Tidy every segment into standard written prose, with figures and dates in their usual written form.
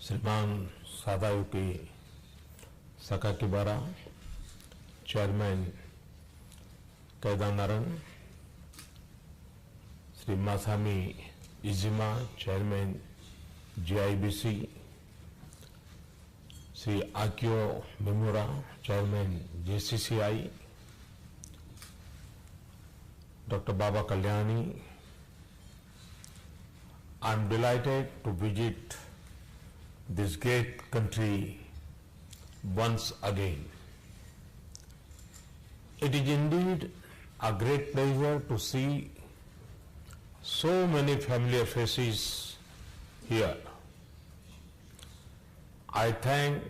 Shriman CII Keidanren, Chairman Keidanren, Shri Masami Izima, Chairman GIBC, Shri Akio Mimura, Chairman JCCI, Dr. Baba Kalyani. I am delighted to visit this great country once again. It is indeed a great pleasure to see so many familiar faces here. I thank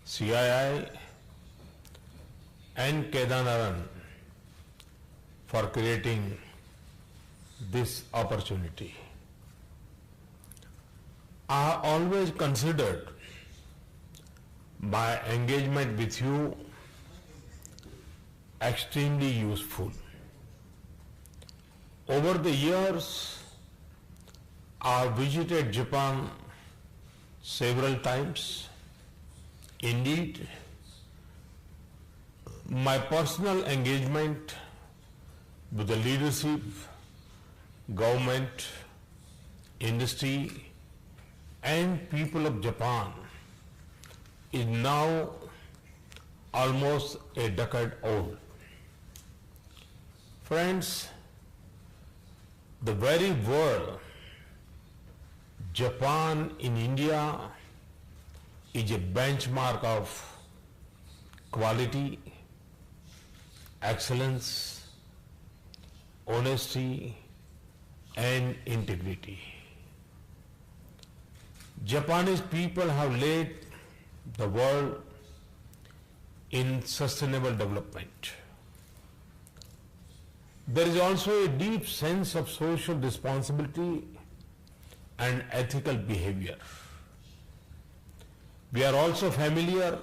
CII and Keidanren for creating this opportunity. I have always considered my engagement with you extremely useful. Over the years, I have visited Japan several times. Indeed, my personal engagement with the leadership, government, industry, and people of Japan is now almost a decade old. Friends, the very word Japan in India is a benchmark of quality, excellence, honesty, and integrity. Japanese people have led the world in sustainable development. There is also a deep sense of social responsibility and ethical behavior. We are also familiar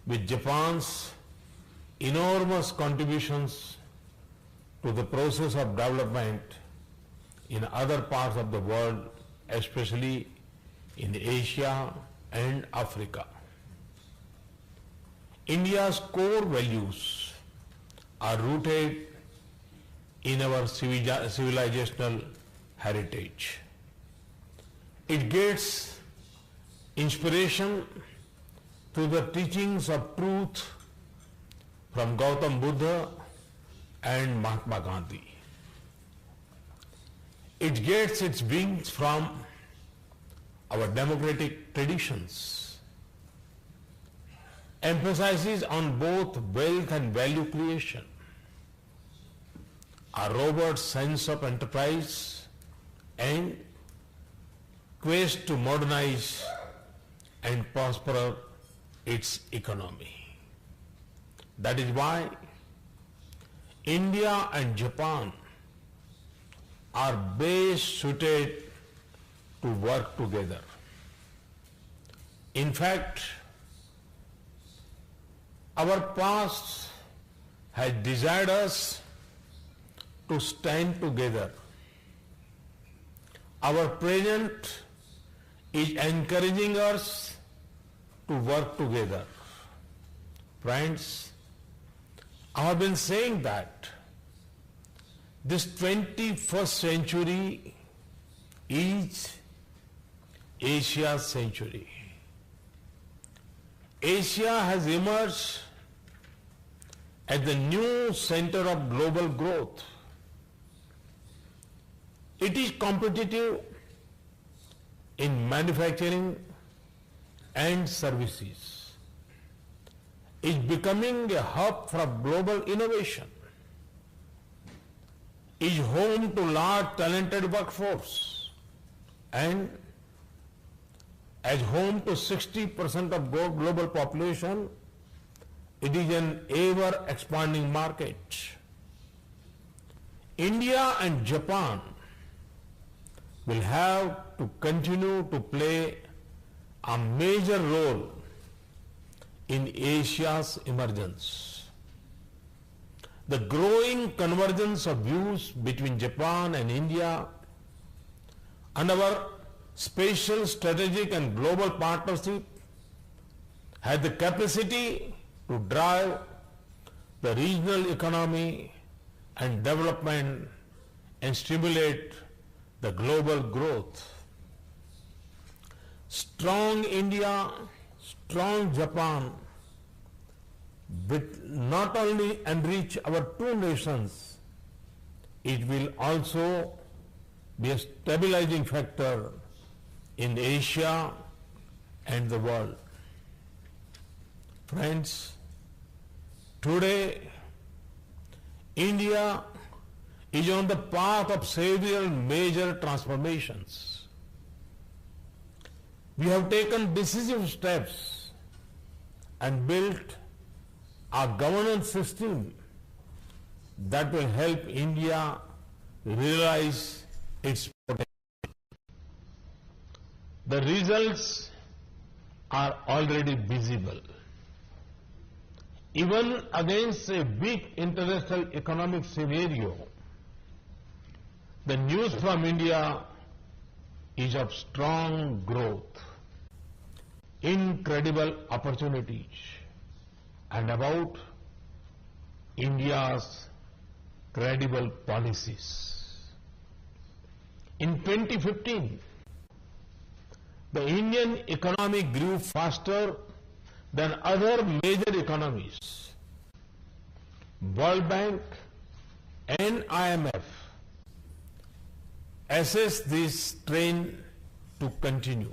with Japan's enormous contributions to the process of development in other parts of the world, especially in Asia and Africa. India's core values are rooted in our civilizational heritage. It gets inspiration through the teachings of truth from Gautam Buddha and Mahatma Gandhi. It gets its wings from our democratic traditions, emphasizes on both wealth and value creation, a robust sense of enterprise, and quest to modernize and prosper its economy. That is why India and Japan are best suited to work together. In fact, our past has desired us to stand together. Our present is encouraging us to work together. Friends, I have been saying that this 21st century is Asia's century. Asia has emerged as the new center of global growth. It is competitive in manufacturing and services. It's becoming a hub for global innovation. Is home to large talented workforce and as home to 60% of global population, it is an ever expanding market. India and Japan will have to continue to play a major role in Asia's emergence. the growing convergence of views between Japan and India and our spatial, strategic and global partnership has the capacity to drive the regional economy and development and stimulate the global growth. Strong India, strong Japan will not only enrich our two nations, it will also be a stabilizing factor in Asia and the world. Friends, today India is on the path of several major transformations. We have taken decisive steps and built a governance system that will help India realize its potential. The results are already visible. Even against a weak international economic scenario, the news from India is of strong growth, incredible opportunities, and about India's credible policies. In 2015, the Indian economy grew faster than other major economies. World Bank and IMF assess this trend to continue.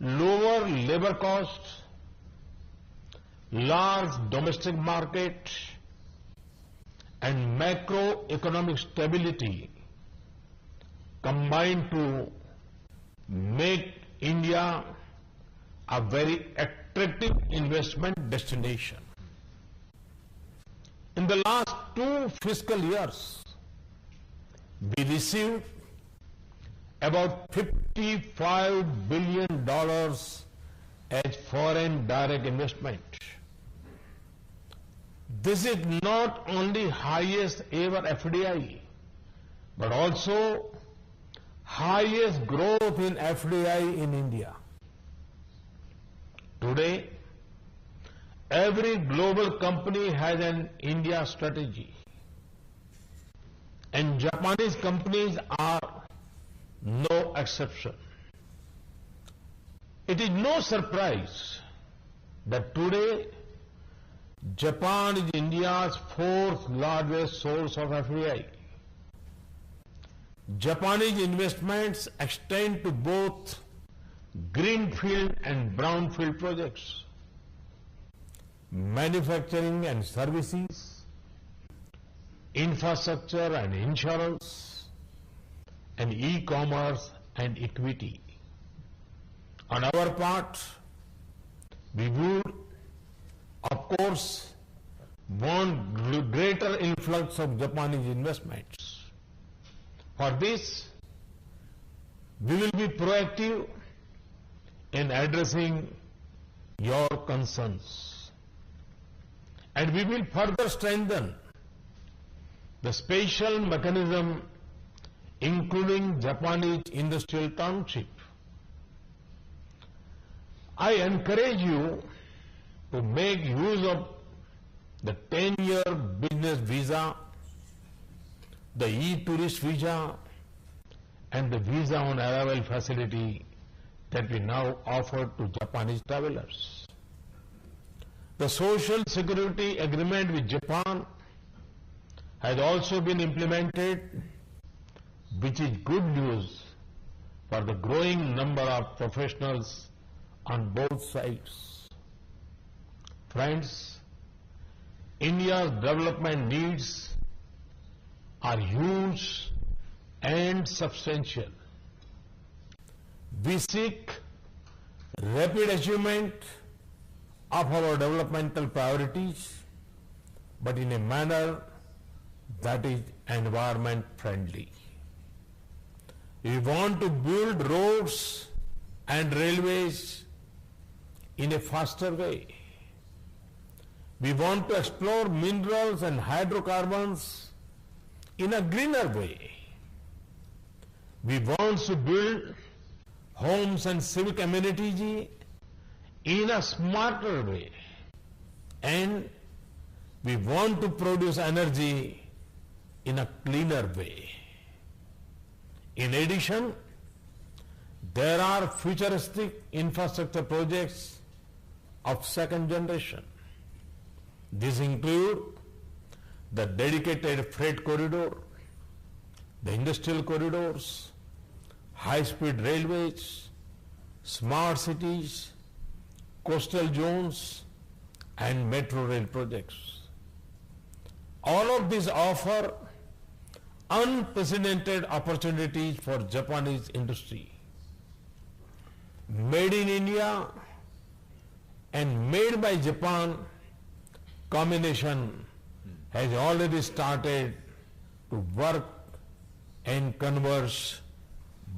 Lower labor costs, large domestic market, and macroeconomic stability combine to make India a very attractive investment destination. In the last 2 fiscal years, we received about $55 billion as foreign direct investment. This is not only highest ever FDI, but also highest growth in FDI in India. Today, every global company has an India strategy, and Japanese companies are no exception. It is no surprise that today Japan is India's 4th largest source of FDI. Japanese investments extend to both greenfield and brownfield projects, manufacturing and services, infrastructure and insurance, and e-commerce and equity. On our part, we would, of course, want greater influx of Japanese investments. For this, we will be proactive in addressing your concerns, and we will further strengthen the special mechanism, including Japanese Industrial Township. I encourage you to make use of the 10-year business visa, the e-tourist visa, and the visa on arrival facility that we now offer to Japanese travelers. The Social Security Agreement with Japan has also been implemented, which is good news for the growing number of professionals on both sides. Friends, India's development needs are huge and substantial. We seek rapid achievement of our developmental priorities, but in a manner that is environment friendly. We want to build roads and railways in a faster way. We want to explore minerals and hydrocarbons in a greener way. We want to build homes and civic amenities in a smarter way. And we want to produce energy in a cleaner way. In addition, there are futuristic infrastructure projects of second generation. These include the dedicated freight corridor, the industrial corridors, high-speed railways, smart cities, coastal zones, and metro rail projects. All of these offer unprecedented opportunities for Japanese industry. Made in India and made by Japan combination has already started to work and converge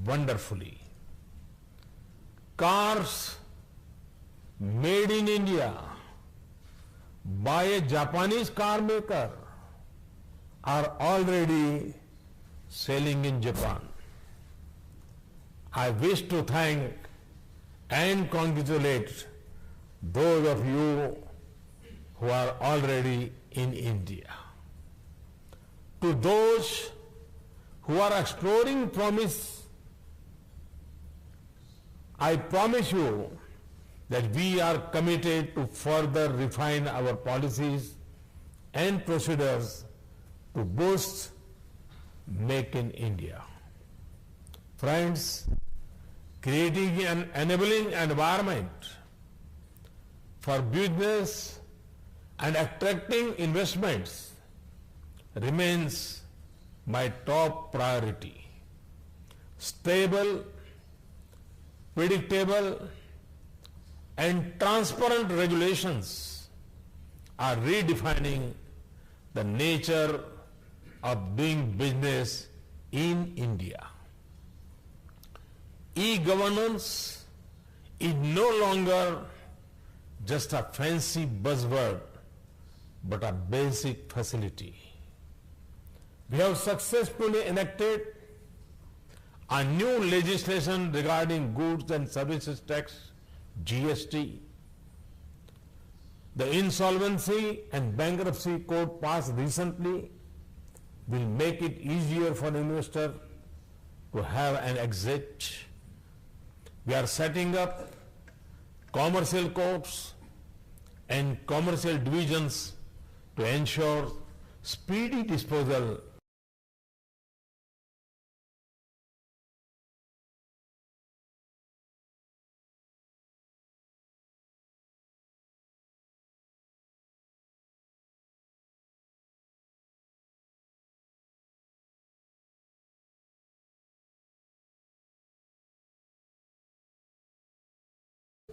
wonderfully. Cars made in India by a Japanese car maker are already selling in Japan. I wish to thank and congratulate those of you who are already in India. To those who are exploring promise, I promise you that we are committed to further refine our policies and procedures to boost Make in India. Friends, creating an enabling environment for business and attracting investments remains my top priority. Stable, predictable, and transparent regulations are redefining the nature of doing business in India. E-governance is no longer just a fancy buzzword, but a basic facility. We have successfully enacted a new legislation regarding goods and services tax, GST. The Insolvency and Bankruptcy Code passed recently will make it easier for investors to have an exit. We are setting up commercial courts and commercial divisions to ensure speedy disposal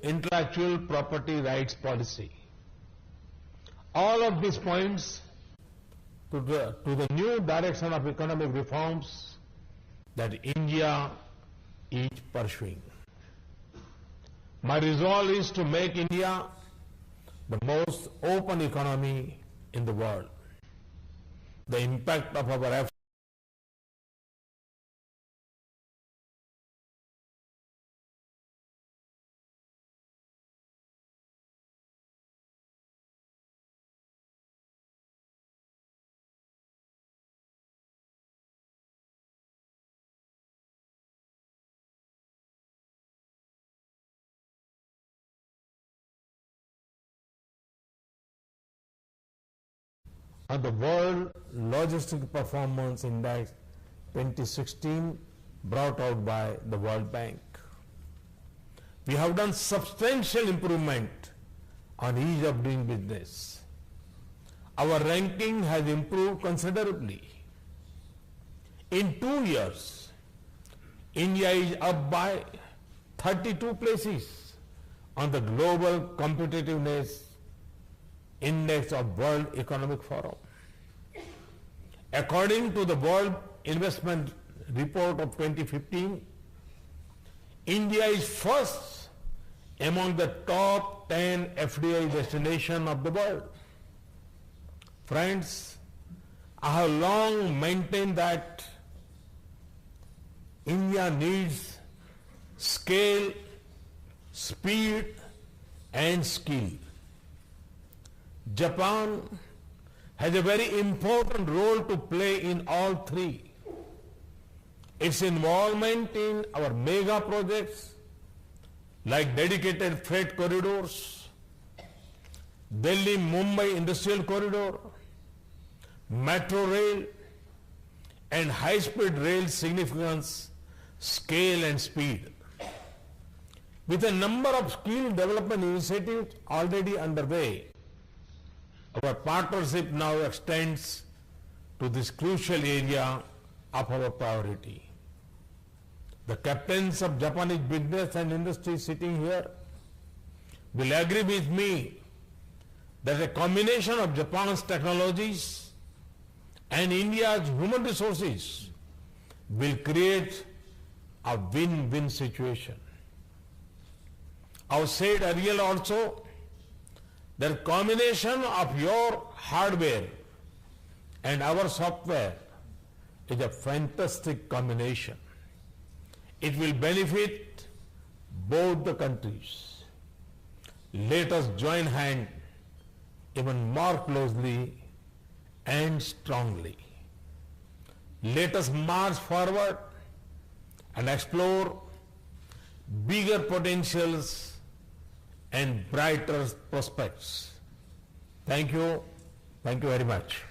intellectual property rights policy. All of these points to the new direction of economic reforms that India is pursuing. My resolve is to make India the most open economy in the world. The impact of our efforts on the World Logistic Performance Index 2016 brought out by the World Bank. We have done substantial improvement on ease of doing business. Our ranking has improved considerably. In 2 years, India is up by 32 places on the Global Competitiveness Index of World Economic Forum. According to the World Investment Report of 2015, India is first among the top 10 FDI destinations of the world. Friends, I have long maintained that India needs scale, speed, and skill. Japan has a very important role to play in all three. Its involvement in our mega projects like dedicated freight corridors, Delhi-Mumbai Industrial Corridor, metro rail, and high-speed rail significance, scale and speed. With a number of skill development initiatives already underway, our partnership now extends to this crucial area of our priority. The captains of Japanese business and industry sitting here will agree with me that a combination of Japan's technologies and India's human resources will create a win-win situation. I said earlier also that combination of your hardware and our software is a fantastic combination. It will benefit both the countries. Let us join hands even more closely and strongly. Let us march forward and explore bigger potentials and brighter prospects. Thank you. Thank you very much.